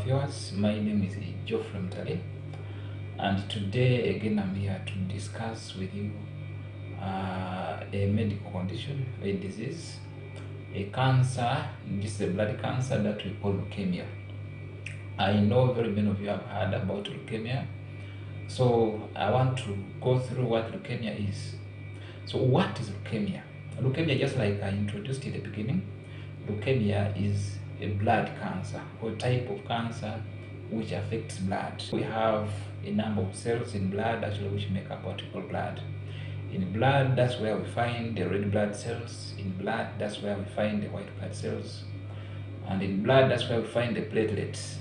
viewers, my name is Geoffrey Mtale, and today again I'm here to discuss with you a medical condition, a disease, a cancer. This is a blood cancer that we call leukemia. I know very many of you have heard about leukemia, so I want to go through what leukemia is. So what is leukemia? Leukemia, just like I introduced in the beginning, leukemia is a blood cancer or type of cancer which affects blood. We have a number of cells in blood actually which make up what we call blood. In blood, that's where we find the red blood cells. In blood, that's where we find the white blood cells. And in blood, that's where we find the platelets.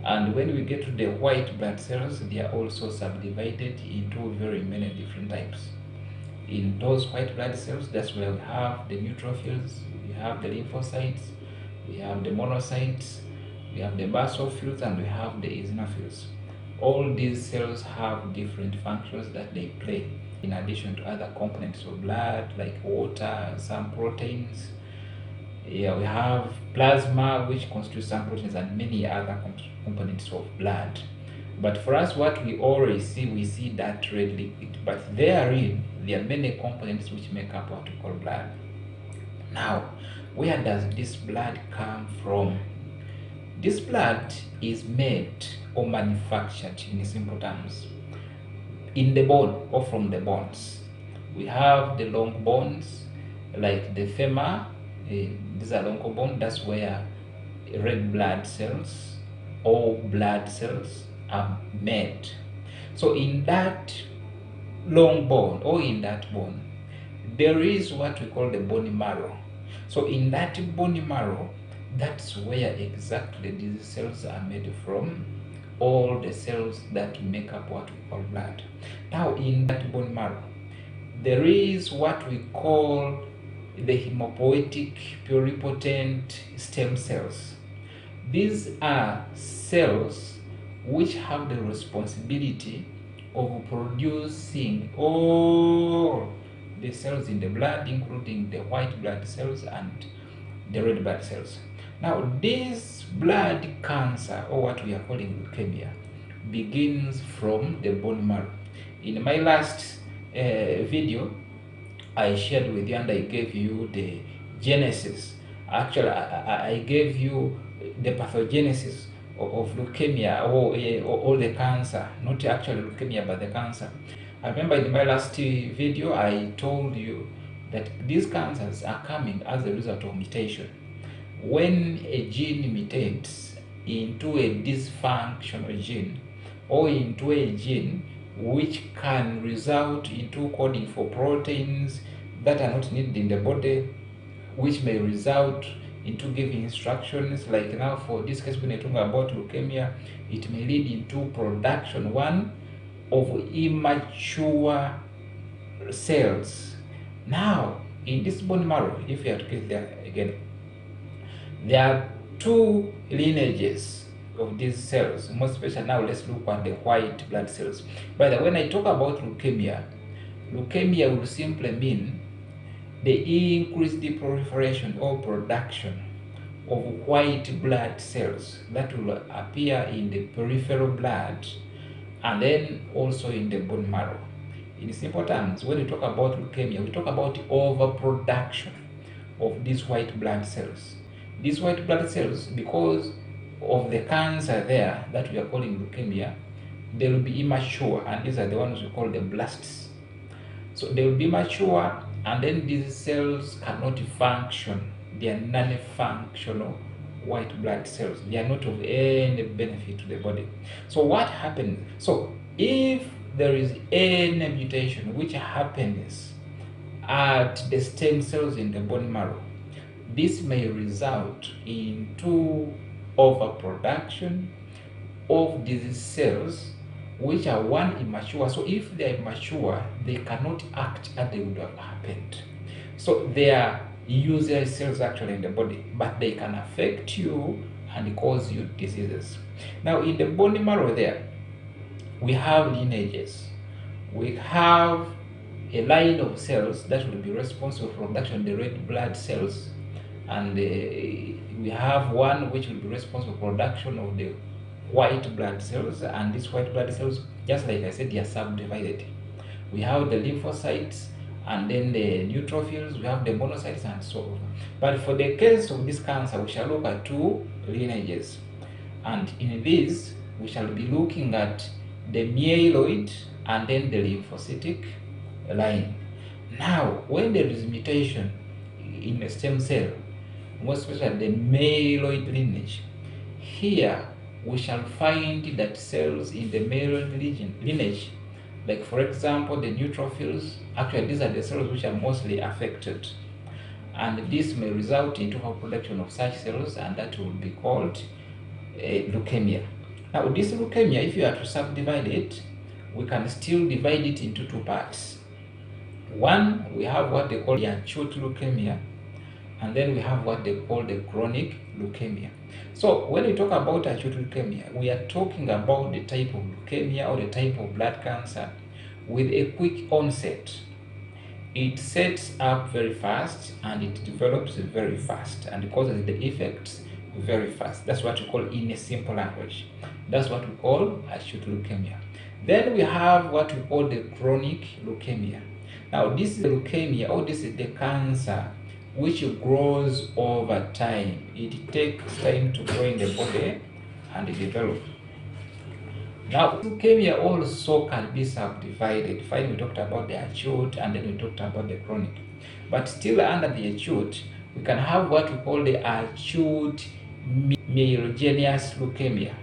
And when we get to the white blood cells, they are also subdivided into very many different types. In those white blood cells, that's where we have the neutrophils, we have the lymphocytes, we have the monocytes, we have the basophils, and we have the eosinophils. All these cells have different functions that they play, in addition to other components of blood, like water, some proteins. Yeah, we have plasma, which constitutes some proteins, and many other components of blood. But for us, what we always see, we see that red liquid. But therein, there are many components which make up what we call blood. Now, where does this blood come from? This blood is made or manufactured, in simple terms, in the bone or from the bones. We have the long bones, like the femur. These are long bone. That's where red blood cells or blood cells are made. So in that long bone or in that bone, there is what we call the bone marrow. So in that bone marrow, that's where exactly these cells are made from, all the cells that make up what we call blood. Now in that bone marrow, there is what we call the hematopoietic pluripotent stem cells. These are cells which have the responsibility of producing all the cells in the blood, including the white blood cells and the red blood cells. Now, this blood cancer, or what we are calling leukemia, begins from the bone marrow. In my last video, I shared with you and I gave you the genesis. Actually, I gave you the pathogenesis of leukemia or the cancer, not actually leukemia, but the cancer. I remember in my last video, I told you that these cancers are coming as a result of mutation. When a gene mutates into a dysfunctional gene or into a gene which can result into coding for proteins that are not needed in the body, which may result into giving instructions, like now for this case when you're talking about leukemia, it may lead into production of immature cells. Now in this bone marrow, if you have to get there again, there are two lineages of these cells. Most especially now, let's look at the white blood cells. By the way, when I talk about leukemia, leukemia will simply mean the increased proliferation or production of white blood cells that will appear in the peripheral blood and then also in the bone marrow. In simple terms, when we talk about leukemia, we talk about overproduction of these white blood cells. These white blood cells, because of the cancer there that we are calling leukemia, they will be immature, and these are the ones we call the blasts. So they will be mature, and then these cells cannot function. They are non-functional white blood cells. They are not of any benefit to the body. So what happens? So if there is any mutation which happens at the stem cells in the bone marrow, this may result into overproduction of these cells which are immature. So if they are immature, they cannot act as they would have happened. So they are useless cells actually in the body, but they can affect you and cause you diseases. Now in the bone marrow there, we have lineages. We have a line of cells that will be responsible for production of the red blood cells, and we we have one which will be responsible for production of the white blood cells, and these white blood cells, just like I said, they are subdivided. We have the lymphocytes, and then the neutrophils, we have the monocytes, and so on. But for the case of this cancer, we shall look at two lineages, and in this we shall be looking at the myeloid and then the lymphocytic line. Now, when there is mutation in the stem cell, most especially the myeloid lineage, here we shall find that cells in the myeloid lineage, like for example the neutrophils, actually these are the cells which are mostly affected, and this may result into production of such cells, and that will be called leukemia. Now this leukemia, if you are to subdivide it, we can still divide it into two parts. One, we have what they call the acute leukemia, and then we have what they call the chronic leukemia. So when we talk about acute leukemia, we are talking about the type of leukemia or the type of blood cancer with a quick onset. It sets up very fast and it develops very fast and causes the effects very fast. That's what we call, in a simple language, that's what we call acute leukemia. Then we have what we call the chronic leukemia. Now this is the leukemia, or this is the cancer which grows over time. It takes time to grow in the body and develop. Now leukemia also can be subdivided. Fine, we talked about the acute and then we talked about the chronic. But still under the acute, we can have what we call the acute myelogenous leukemia.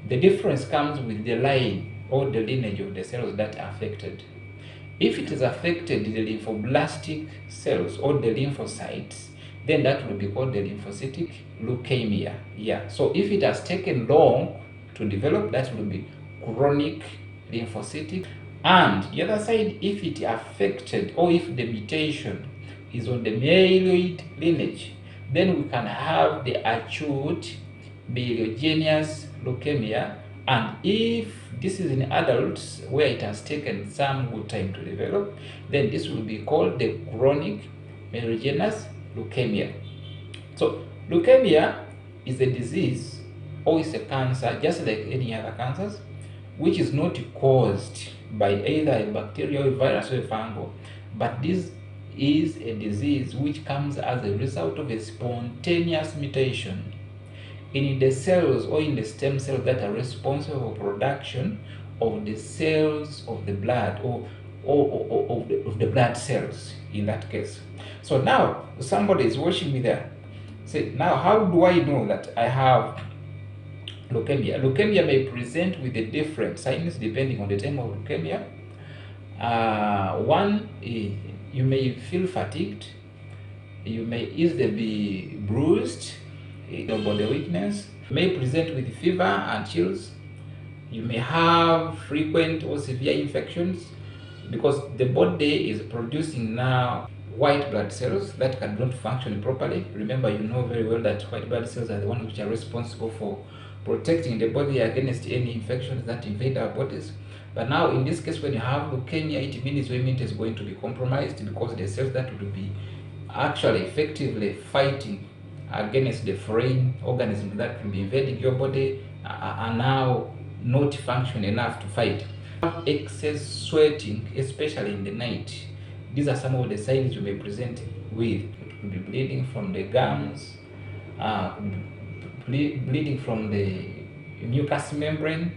The difference comes with the line or the lineage of the cells that are affected. If it is affected the lymphoblastic cells or the lymphocytes, then that will be called the lymphocytic leukemia. Yeah. So if it has taken long to develop, that will be chronic lymphocytic. And the other side, if it affected or if the mutation is on the myeloid lineage, then we can have the acute myelogenous leukemia. And if this is in adults where it has taken some good time to develop, then this will be called the chronic myelogenous leukemia. So leukemia is a disease or is a cancer, just like any other cancers, which is not caused by either a bacterial, a virus, or a fungal, but this is a disease which comes as a result of a spontaneous mutation in the cells or in the stem cells that are responsible for production of the cells of the blood or of the blood cells in that case. So now somebody is watching me there. Say, now how do I know that I have leukemia? Leukemia may present with the different signs depending on the type of leukemia. One, you may feel fatigued, you may easily be bruised, your body weakness, may present with fever and chills. You may have frequent or severe infections because the body is producing now white blood cells that cannot function properly. Remember, you know very well that white blood cells are the ones which are responsible for protecting the body against any infections that invade our bodies. But now in this case, when you have leukemia, it means your immunity is going to be compromised because the cells that will be actually effectively fighting against the foreign organisms that will be invading your body are now not functioning enough to fight. Excess sweating, especially in the night. These are some of the signs you may present with. It could be bleeding from the gums, bleeding from the mucous membrane.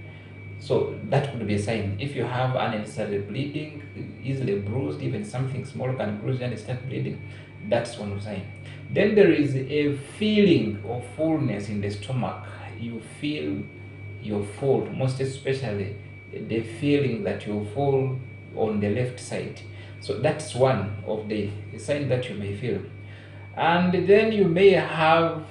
So that could be a sign. If you have unnecessary bleeding, easily bruised, even something small can bruise and start bleeding, that's one sign. Then there is a feeling of fullness in the stomach. You feel you're full, most especially the feeling that you're full on the left side. So that's one of the signs that you may feel. And then you may have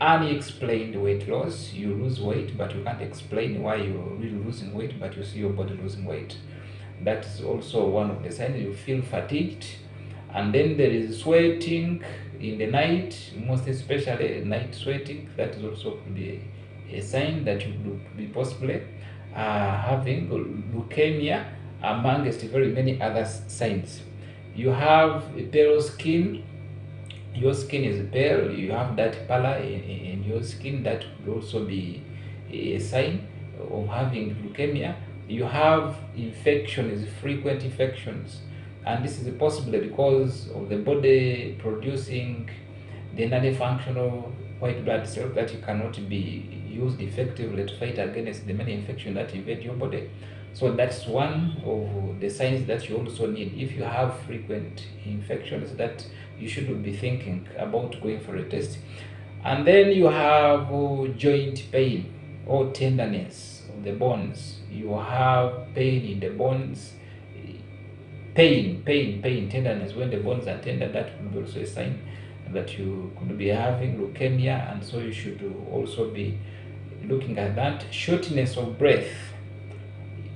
unexplained weight loss. You lose weight, but you can't explain why you're really losing weight, but you see your body losing weight. That is also one of the signs. You feel fatigued. And then there is sweating in the night, most especially night sweating. That is also could be a sign that you could be possibly having leukemia, amongst very many other signs. You have pale skin, your skin is pale, you have that pallor in your skin, that could also be a sign of having leukemia. You have infections, frequent infections, and this is possibly because of the body producing the non-functional white blood cells that cannot be used effectively to fight against the many infections that invade your body. So that's one of the signs that you also need. If you have frequent infections, that you should be thinking about going for a test. And then you have joint pain or tenderness of the bones. You have pain in the bones, pain, tenderness when the bones are tender. That could be also a sign that you could be having leukemia, and so you should also be looking at that. Shortness of breath,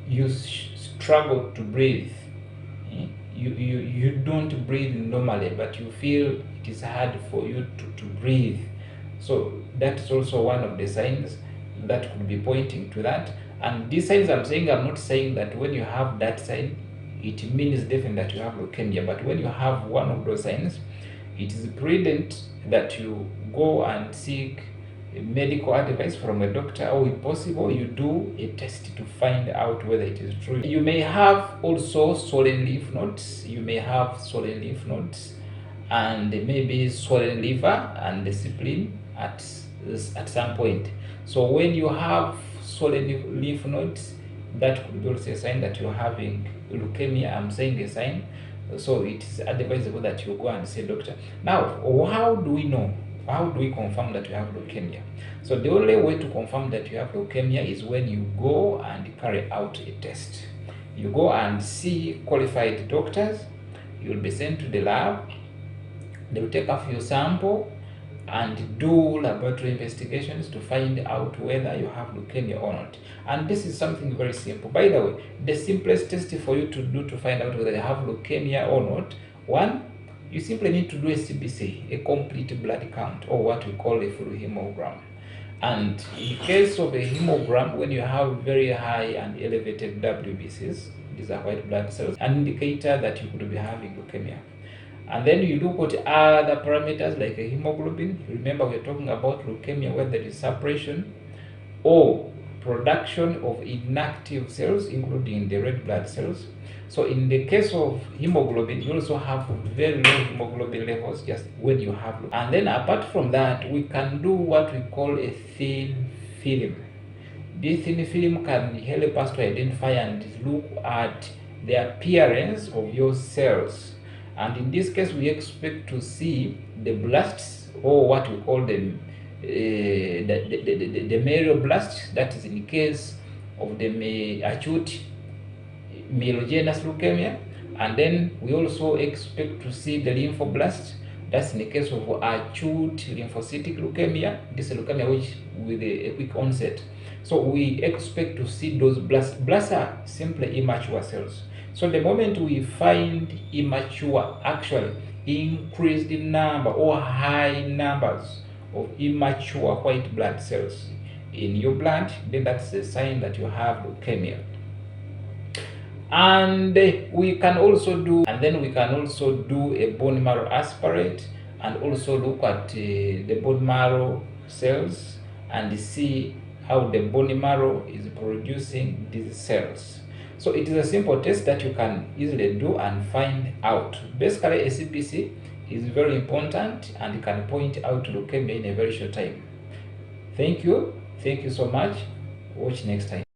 you struggle to breathe, you don't breathe normally, but you feel it is hard for you to breathe. So that's also one of the signs that could be pointing to that. And these signs I'm not saying that when you have that sign it means definitely that you have leukemia, but when you have one of those signs, it is prudent that you go and seek medical advice from a doctor, or if possible you do a test to find out whether it is true. You may have also swollen lymph nodes, and maybe swollen liver and the spleen at some point. So when you have swollen lymph nodes, that could be also a sign that you're having leukemia. I'm saying a sign, so it is advisable that you go and see a doctor. Now, how do we know? How do we confirm that you have leukemia? So the only way to confirm that you have leukemia is when you go and carry out a test. You go and see qualified doctors. You will be sent to the lab. They will take a few samples and do laboratory investigations to find out whether you have leukemia or not. And this is something very simple. By the way, the simplest test for you to do to find out whether you have leukemia or not, one, you simply need to do a CBC, a complete blood count, or what we call a full hemogram. And in case of a hemogram, when you have very high and elevated WBCs, these are white blood cells, an indicator that you could be having leukemia. And then you look at other parameters like a hemoglobin. Remember, we're talking about leukemia where there is suppression or production of inactive cells, including the red blood cells. So in the case of hemoglobin, you also have very low hemoglobin levels just when you have. And then apart from that, we can do what we call a thin film. This thin film can help us to identify and look at the appearance of your cells. And in this case, we expect to see the blasts, or what we call the myeloblasts. That is in case of the acute myelogenous leukemia. And then we also expect to see the lymphoblasts. That's in the case of acute lymphocytic leukemia. This is leukemia which with a quick onset. So we expect to see those blasts. Blasts are simply immature cells. So the moment we find immature, actually increased number or high numbers of immature white blood cells in your blood, then that's a sign that you have leukemia. And we can also do a bone marrow aspirate, and also look at the bone marrow cells and see how the bone marrow is producing these cells. So it is a simple test that you can easily do and find out. Basically, a CBC is very important and can point out leukemia in a very short time. Thank you so much. Watch next time.